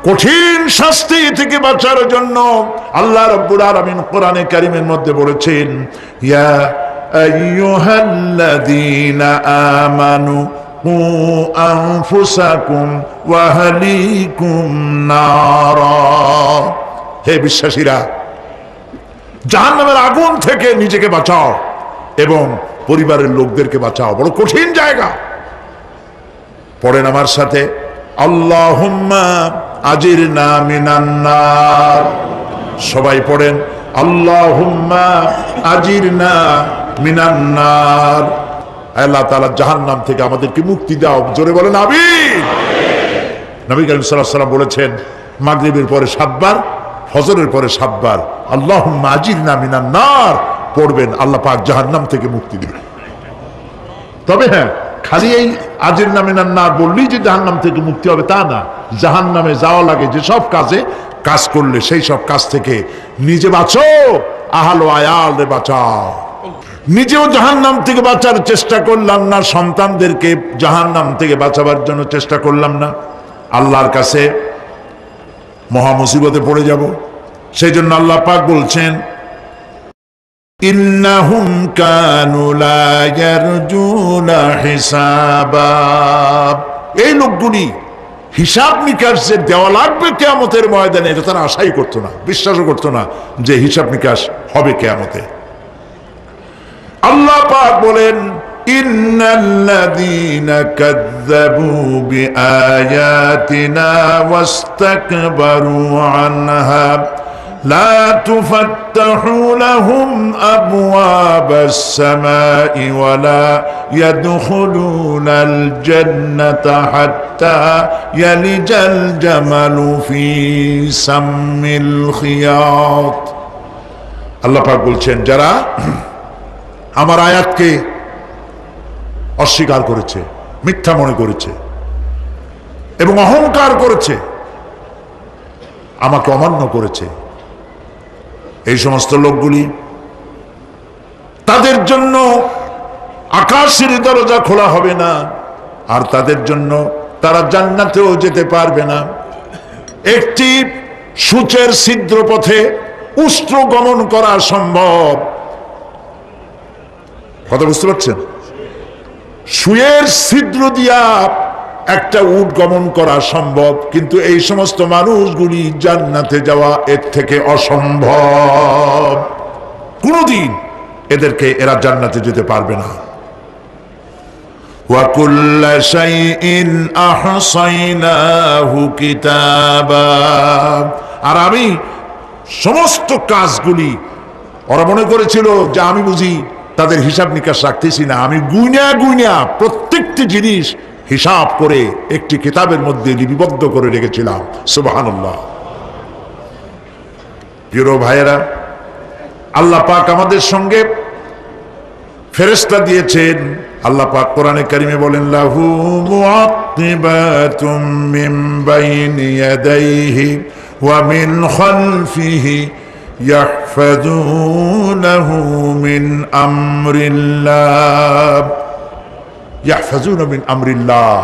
কঠিন শাস্তি থেকে বাঁচার জন্য আল্লাহ রাব্বুল আলামিন কোরআনে কারীমের মধ্যে বলেছেন, ইয়া আইয়ুহাল্লাযীনা আমানু কু আনফুসাকুম ওয়া আহলিকুম নারা, হে বিশ্বাসীরা, জাহান্নামের আগুন থেকে নিজেকে বাঁচাও এবং পরিবারের লোকদেরকে বাঁচাও। বড় কঠিন জায়গা। পড়েন আমার সাথে, আল্লাহুম্মা আজিরনা মিনান নার। সবাই পড়েন, আল্লাহুম্মা আজিরনা মিনান নার। আল্লাহ তাআলা জাহান্নাম থেকে আমাদেরকে মুক্তি দাও। জোরে বলেন আমিন। নবী করিম সাল্লাল্লাহু আলাইহি ওয়াসাল্লাম বলেছেন, মাগরিবের পরে 7 বার, ফজরের পরে 7 বার আল্লাহুম্মা আজিরনা মিনান নার পড়বেন, আল্লাহ পাক জাহান্নাম থেকে মুক্তি দিবেন। তবে হ্যাঁ, খালি এই আজিরনা মিনান নার বললেই যে জাহান্নাম থেকে মুক্তি হবে তা না। জাহান্নামে যাওয়া লাগে যে সব কাজ করলে সেই সব কাজ থেকে নিজে বাঁচো, আহল ও আয়াল রে বাঁচাও। নিজেও জাহান্নাম থেকে বাঁচার চেষ্টা করলাম না, সন্তানদেরকে জাহান্নাম থেকে বাঁচাবার জন্য চেষ্টা করলাম না, আল্লাহর কাছে মহা মুসিবতে পড়ে যাব। সেই জন্য আল্লাহ পাক বলছেন, ইন্নাহুম কানু লা ইয়ারজুনা হিসাবা, এই লোকগুলি হিসাব নিকাশ যে দেওয়া লাগবে কিয়ামতের ময়দানে, এটা তারা আশাই করতো না, বিশ্বাসও করতো না যে হিসাব নিকাশ হবে কিয়ামতে। আল্লাহ পাক বলেন, ইন্নাল্লাযীনা কাযযাবু বিআয়াতিনা ওয়াস্তাকবারু আনহা লা তুফাত্তাহু লাহুম আবওয়াবাস সামাই ওয়া লা ইয়াদখুলুনাল জান্নাতা হাত্তা ইয়ালিজাল জামালু ফি সাম্মিল খিয়াত। আল্লাহ পাক বলছেন, যারা আমার আয়াতকে অস্বীকার করেছে, মিথ্যা মনে করেছে এবং অহংকার করেছে, আমাকে অমান্য করেছে, এই সমস্ত লোকগুলি, তাদের জন্য আকাশের দরজা খোলা হবে না, আর তাদের জন্য তারা জান্নাতেও যেতে পারবে না। একটি সূচের ছিদ্র পথে উষ্ট্র গমন করা সম্ভব, কথা বুঝতে পারছেন? সুয়ের ছিদ্র দিয়া একটা উট গমন করা সম্ভব, কিন্তু এই সমস্ত মানুষগুলি জান্নাতে যাওয়া এর থেকে অসম্ভব। কোনদিন এরা জান্নাতে যেতে পারবে না। ওয়া কুল্লা শাইইন আহসাইনাহু কিতাবা, আর আমি সমস্ত কাজগুলি, ওরা মনে করেছিল যে আমি বুঝি তাদের হিসাব নিকাশ রাখতেছি না, আমি গুইনা প্রত্যেকটি জিনিস হিসাব করে একটি কিতাবের মধ্যে লিপিবদ্ধ করে রেখেছিলাম। সুবহানাল্লাহ। প্রিয় ভাইয়েরা, আল্লাহ পাক আমাদের সঙ্গে ফেরেশতা দিয়েছেন। আল্লাহ পাক কোরআনে কারিমে বলেন, লাহু মুআক্কিবাতুম মিন বাইনি ইয়াদাইহি ওয়া মিন খালফিহি يحفظونه من أمر الله يحفظون من أمر الله।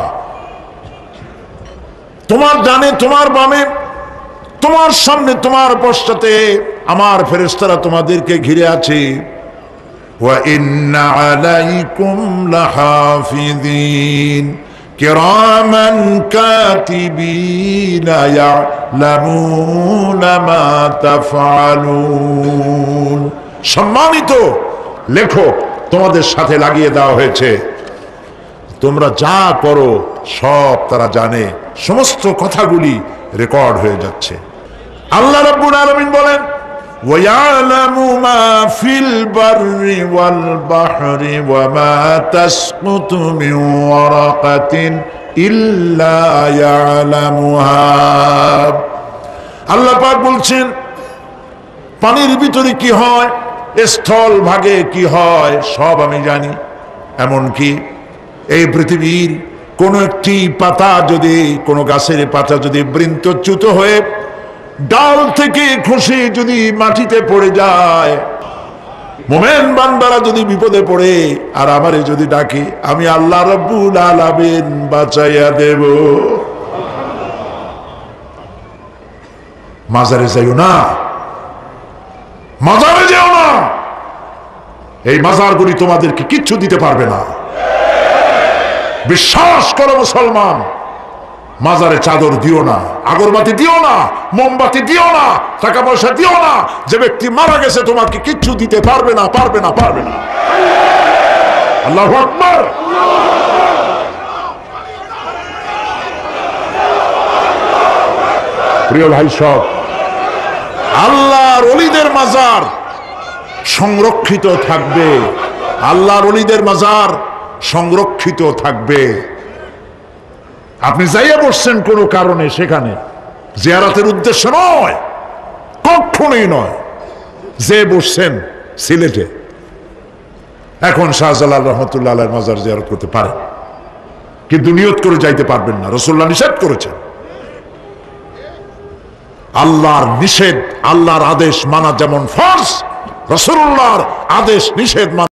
তোমার ডানে তোমার বামে, তোমার সামনে তোমার পশ্চাতে আমার ফেরেশতারা তোমাদেরকে ঘিরে আছে। ওয়া ইন্না আলাইকুম লাহাফিযিন কিরামান কাতিবিনা ইয়ালামুনা মা তাফআলুন। সম্মানিত লেখক তোমাদের সাথে লাগিয়ে দেওয়া হয়েছে, তোমরা যা করো সব তারা জানে, সমস্ত কথাগুলি রেকর্ড হয়ে যাচ্ছে। আল্লাহ রাব্বুল আলামিন বলেন ওয়ায়ালামু মা ফিল বাররি ওয়াল বাহরি ওয়া মা তাসকুতু মিন ওয়ারাকাতিন ইল্লা ইয়ালামুহা। আল্লাহ পাক বলছেন পানির ভিতরে কি হয়, স্থল ভাগে কি হয় সব আমি জানি। এমনকি এই পৃথিবীর কোন একটি পাতা যদি, কোন গাছের পাতা যদি বৃন্তচ্যুত হয়ে ডাল থেকে খসে যদি মাটিতে পড়ে যায়, মোমেন বান্দারা যদি বিপদে পড়ে আর আমারে যদি ডাকে, আমি আল্লাহ রাব্বুল আলামিন বাঁচাইয়া দেব। মাজারে যাইও না, মাজারে যেও না, এই মাজারগুলি তোমাদেরকে কিচ্ছু দিতে পারবে না। বিশ্বাস করো মুসলমান, মাজারে চাদর দিও না, আগরবাতি দিও না, মোমবাতি দিও না, টাকা পয়সা দিও না। যে ব্যক্তি মারা গেছে তোমাকে কিচ্ছু দিতে পারবে না, পারবে না, পারবে না। আল্লাহু আকবার। প্রিয় ভাই সব, আল্লাহর ওলিদের মাজার সংরক্ষিত থাকবে, আল্লাহর ওলিদের মাজার সংরক্ষিত থাকবে। আপনি যাইয়া বসছেন কোনো কারণে, সেখানে জিয়ারতের উদ্দেশ্য নয়, কখনোই নয়। যে বসছেন সিলেটে, এখন শাহজালাল রহমতুল্লাহ আলাইহির মাজার জিয়ারত করতে পারেন, কিন্তু নিয়ত করে যাইতে পারবেন না, রাসূলুল্লাহ নিষেধ করেছেন। আল্লাহর নিষেধ, আল্লাহর আদেশ মানা যেমন ফরজ, রাসূলুল্লাহর আদেশ নিষেধ মানা